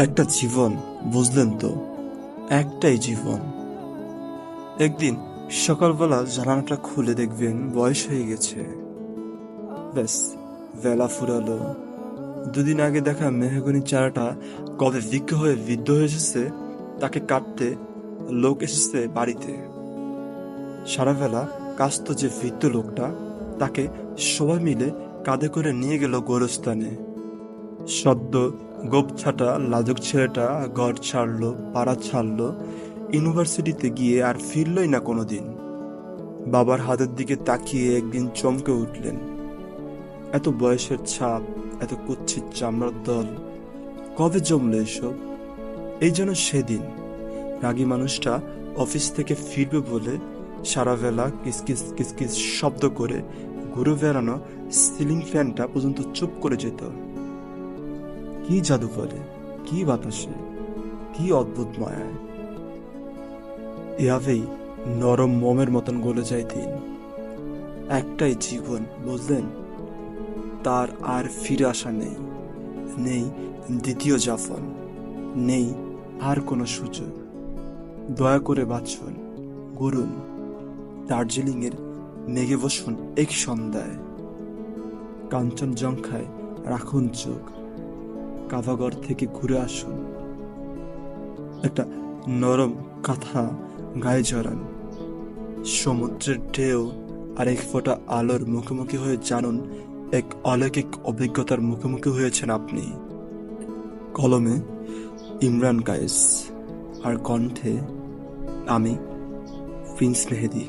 একটা জীবন, বুঝলেন তো? একটাই জীবন। একদিন সকালবেলা জানালাটা খুলে দেখবেন বয়স হয়ে গেছে। ব্যাস, বেলা ফুরালো। দুদিন আগে দেখা মেহগনি চারাটা কবে বিক্রি হয়ে বৃদ্ধ হয়ে এসেছে, তাকে কাটতে লোক এসেছে বাড়িতে। সারা বেলা কাস্ত যে বৃদ্ধ লোকটা, তাকে সবাই মিলে কাঁধে করে নিয়ে গেল গোরস্থানে। সদ্য গোপছাটা লাজুক ছেলেটা ঘর ছাড়লো, পাড়া ছাড়লো, ইউনিভার্সিটিতে গিয়ে আর ফিরলই না কোনোদিন। বাবার হাতের দিকে তাকিয়ে একদিন চমকে উঠলেন। এত বয়সের ছাপ, এত কুৎসিত চামড়ার দল, কবে জমলো এসব? এই যেন সেদিন রাগী মানুষটা অফিস থেকে ফিরবে বলে সারা বেলা কিসকিস কিসকিস শব্দ করে ঘুরে বেড়ানো সিলিং ফ্যানটা পর্যন্ত চুপ করে যেত। কি জাদু করে, কি বাতাসে, কি অদ্ভুত মায়ায়! এভাবেই নরম মোমের মতন গলে যায় দিন। একটাই জীবন, বুঝলেন? তার আর ফিরে আসা নেই। নেই দ্বিতীয় জাফর, নেই আর কোনো সুযোগ। দয়া করে বাঁচুন, ঘুরুন, দার্জিলিংয়ের মেঘে বসুন এক সন্ধ্যায়, কাঞ্চনজঙ্ঘায় রাখুন চোখ, কাভাগড় থেকে ঘুরে আসুন, একটা নরম কাঁথা গায়ে জড়ান, সমুদ্রের ঢেউ আর এক ফোঁটা আলোর মুখোমুখি হয়ে জানুন এক অলৌকিক অভিজ্ঞতার মুখোমুখি হয়েছেন আপনি। কলমে ইমরান কায়েস, আর কণ্ঠে আমি, প্রিন্স মেহেদী।